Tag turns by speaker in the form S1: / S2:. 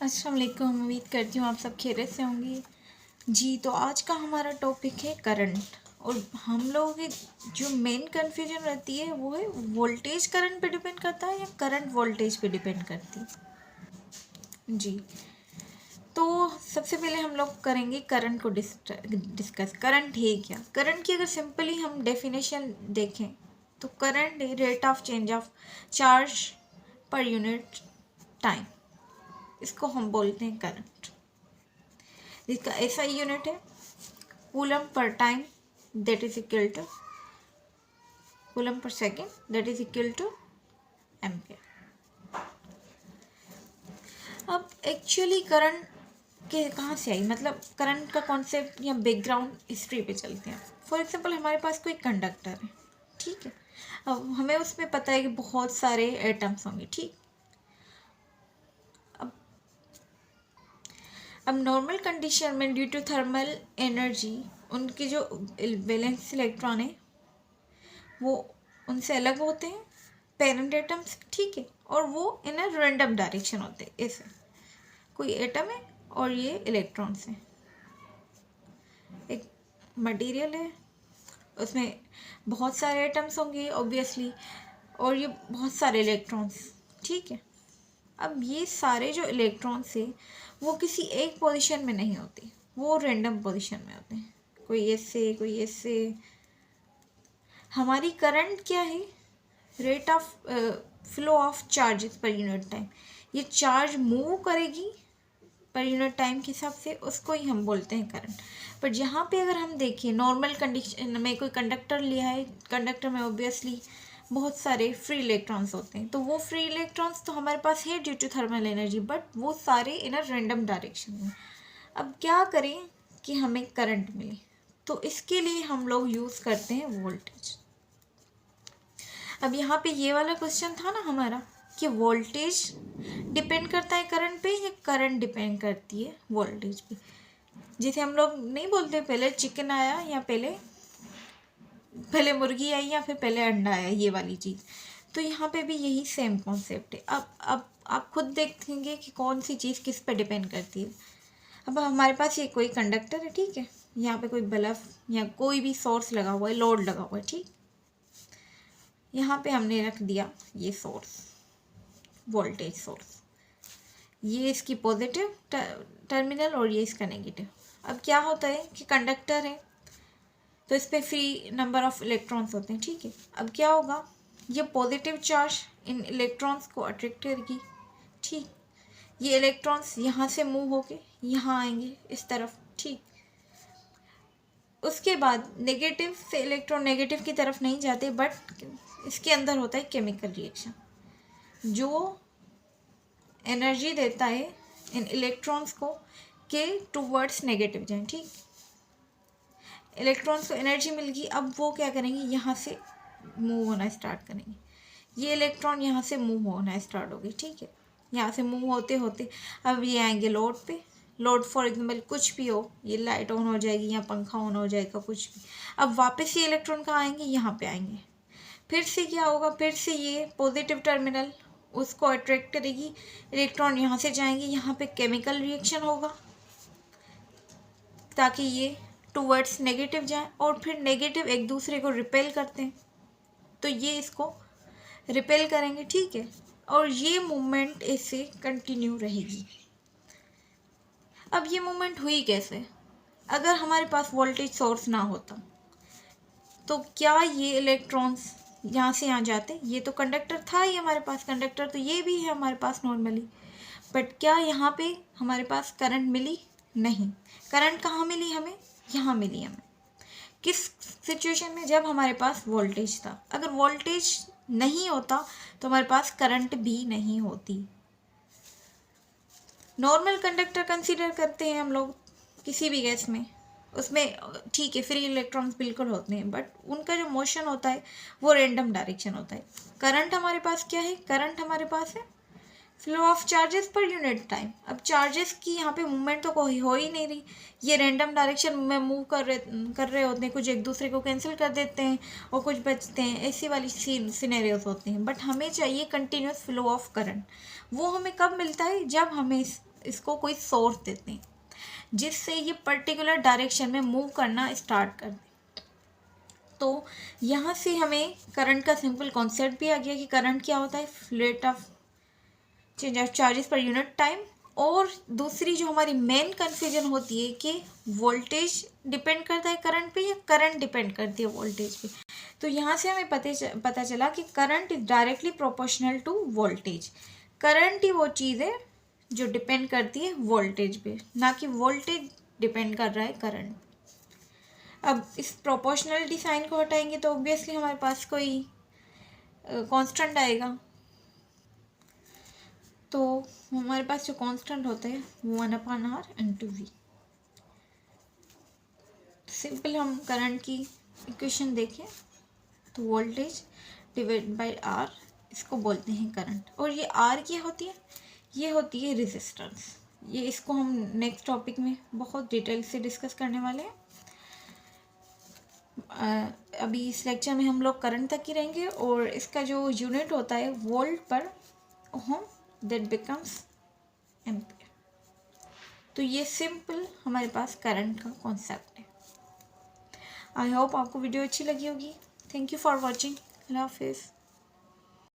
S1: अस्सलाम वालेकुम। उम्मीद करती हूँ आप सब खैरियत से होंगे। जी, तो आज का हमारा टॉपिक है करंट। और हम लोगों की जो मेन कन्फ्यूजन रहती है वो है वोल्टेज करंट पे डिपेंड करता है या करंट वोल्टेज पे डिपेंड करती है। जी, तो सबसे पहले हम लोग करेंगे करंट को डिस्कस। करंट है क्या? करंट की अगर सिंपली हम डेफिनेशन देखें तो करंट है rate of change of charge per unit time. इसको हम बोलते हैं करंट। इसका SI यूनिट है coulomb per time, that is equal to coulomb per second, that is equal two ampere. अब एक्चुअली करंट के कहाँ से आई, मतलब करंट का कॉन्सेप्ट या बैकग्राउंड हिस्ट्री पे चलते हैं। फॉर एग्जांपल हमारे पास कोई कंडक्टर है, ठीक है। अब हमें उसमें पता है कि बहुत सारे एटम्स होंगे, ठीक। अब नॉर्मल कंडीशन में ड्यू टू थर्मल एनर्जी उनके जो वैलेंस इलेक्ट्रॉन है वो उनसे अलग होते हैं, पेरेंट एटम्स, ठीक है। और वो इन अ रैंडम डायरेक्शन होते हैं। ऐसे कोई एटम है और ये इलेक्ट्रॉन्स हैं। एक मटेरियल है, उसमें बहुत सारे एटम्स होंगे ऑब्वियसली, और ये बहुत सारे इलेक्ट्रॉन्स, ठीक है। अब ये सारे जो इलेक्ट्रॉन्स है वो किसी एक पोजीशन में नहीं होते, वो रैंडम पोजीशन में होते हैं, कोई ऐसे कोई ऐसे। हमारी करंट क्या है? Rate of flow of charges per unit time. ये चार्ज मूव करेगी पर यूनिट टाइम के हिसाब से, उसको ही हम बोलते हैं करंट। पर यहाँ पे अगर हम देखें नॉर्मल कंडीशन में कोई कंडक्टर लिया है, कंडक्टर में ऑब्वियसली बहुत सारे फ्री इलेक्ट्रॉन्स होते हैं, तो वो फ्री इलेक्ट्रॉन्स तो हमारे पास है due to thermal energy, but वो सारे इन अ रैंडम डायरेक्शन में। अब क्या करें कि हमें करंट मिले? तो इसके लिए हम लोग यूज़ करते हैं वोल्टेज। अब यहाँ पे ये वाला क्वेश्चन था ना हमारा कि वोल्टेज डिपेंड करता है करंट पे या करंट डिपेंड करती है वोल्टेज पे। जैसे हम लोग नहीं बोलते पहले चिकन आया या पहले मुर्गी आई या फिर पहले अंडा आया, ये वाली चीज़। तो यहाँ पे भी यही सेम कॉन्सेप्ट है। अब आप खुद देखेंगे कि कौन सी चीज़ किस पे डिपेंड करती है। अब हमारे पास ये कोई कंडक्टर है, ठीक है। यहाँ पे कोई बल्ब या कोई भी सोर्स लगा हुआ है, लोड लगा हुआ है, ठीक। यहाँ पे हमने रख दिया ये सोर्स, वोल्टेज सोर्स। ये इसकी पॉजिटिव टर्मिनल और ये इसका नेगेटिव। अब क्या होता है कि कंडक्टर है तो इस पर फ्री नंबर ऑफ इलेक्ट्रॉन्स होते हैं, ठीक है। अब क्या होगा, ये पॉजिटिव चार्ज इन इलेक्ट्रॉन्स को अट्रैक्ट करेगी, ठीक। ये इलेक्ट्रॉन्स यहाँ से मूव होके यहाँ आएंगे इस तरफ, ठीक। उसके बाद नेगेटिव से इलेक्ट्रॉन नेगेटिव की तरफ नहीं जाते, बट इसके अंदर होता है केमिकल रिएक्शन जो एनर्जी देता है इन इलेक्ट्रॉन्स को के टूवर्ड्स नेगेटिव जाएं, ठीक। इलेक्ट्रॉन्स को एनर्जी मिल गई, अब वो क्या करेंगे, यहाँ से मूव होना स्टार्ट करेंगे। ये इलेक्ट्रॉन यहाँ से मूव होना स्टार्ट होगी, ठीक है। यहाँ से मूव होते होते अब ये आएंगे लोड पे। लोड फॉर एग्जाम्पल कुछ भी हो, ये लाइट ऑन हो जाएगी या पंखा ऑन हो जाएगा, कुछ भी। अब वापस ये इलेक्ट्रॉन कहाँ आएंगे, यहाँ पे आएंगे। फिर से क्या होगा, फिर से ये पॉजिटिव टर्मिनल उसको अट्रैक्ट करेगी, इलेक्ट्रॉन यहाँ से जाएंगे, यहाँ पे केमिकल रिएक्शन होगा ताकि ये टूवर्ड्स नेगेटिव जाए, और फिर नेगेटिव एक दूसरे को रिपेल करते हैं तो ये इसको रिपेल करेंगे, ठीक है। और ये मूवमेंट ऐसे कंटिन्यू रहेगी। अब ये मूवमेंट हुई कैसे? अगर हमारे पास वोल्टेज सोर्स ना होता तो क्या ये इलेक्ट्रॉन्स यहाँ से यहाँ जाते? ये तो कंडक्टर था ही हमारे पास, कंडक्टर तो ये भी है हमारे पास नॉर्मली, बट क्या यहाँ पे हमारे पास करंट मिली? नहीं। करंट कहाँ मिली हमें? यहाँ मिली हमें। किस सिचुएशन में? जब हमारे पास वोल्टेज था। अगर वोल्टेज नहीं होता तो हमारे पास करंट भी नहीं होती। नॉर्मल कंडक्टर कंसीडर करते हैं हम लोग किसी भी गैस में, उसमें ठीक है फ्री इलेक्ट्रॉन्स बिल्कुल होते हैं, बट उनका जो मोशन होता है वो रैंडम डायरेक्शन होता है। करंट हमारे पास क्या है? करंट हमारे पास है flow of charges per unit time. अब चार्जेस की यहाँ पे मूवमेंट तो कोई हो ही नहीं रही, ये रैंडम डायरेक्शन में मूव कर रहे होते हैं, कुछ एक दूसरे को कैंसिल कर देते हैं और कुछ बचते हैं, ऐसी वाली सिनेरियोस होते हैं। बट हमें चाहिए कंटिन्यूस फ्लो ऑफ करंट। वो हमें कब मिलता है? जब हमें इसको कोई सोर्स देते हैं जिससे ये पर्टिकुलर डायरेक्शन में मूव करना स्टार्ट कर दे। तो यहाँ से हमें करंट का सिंपल कॉन्सेप्ट भी आ गया कि करंट क्या होता है, rate of change of charges per unit time. और दूसरी जो हमारी मेन कन्फ्यूजन होती है कि वोल्टेज डिपेंड करता है करंट पे या करंट डिपेंड करती है वोल्टेज पे। तो यहाँ से हमें पता चला कि current is directly proportional to voltage. Current ही वो चीज़ है जो डिपेंड करती है वोल्टेज पे, ना कि वोल्टेज डिपेंड कर रहा है करंट। अब इस प्रोपोर्शनलिटी साइन को हटाएंगे तो ऑब्वियसली हमारे पास कोई कांस्टेंट आएगा। तो हमारे पास जो कांस्टेंट होता है वो 1/r इंटू वी। सिंपल हम करंट की इक्वेशन देखें तो वोल्टेज डिवाइड बाय आर, इसको बोलते हैं करंट। और ये आर क्या होती है, ये होती है रेजिस्टेंस। ये इसको हम नेक्स्ट टॉपिक में बहुत डिटेल से डिस्कस करने वाले हैं। अभी इस लेक्चर में हम लोग करंट तक ही रहेंगे और इसका जो यूनिट होता है वोल्ट पर ओम, दैट बिकम्स एम्पियर। तो ये सिंपल हमारे पास करंट का कॉन्सेप्ट है। आई होप आपको वीडियो अच्छी लगी होगी। Thank you for watching. अल्लाह हाफिज़।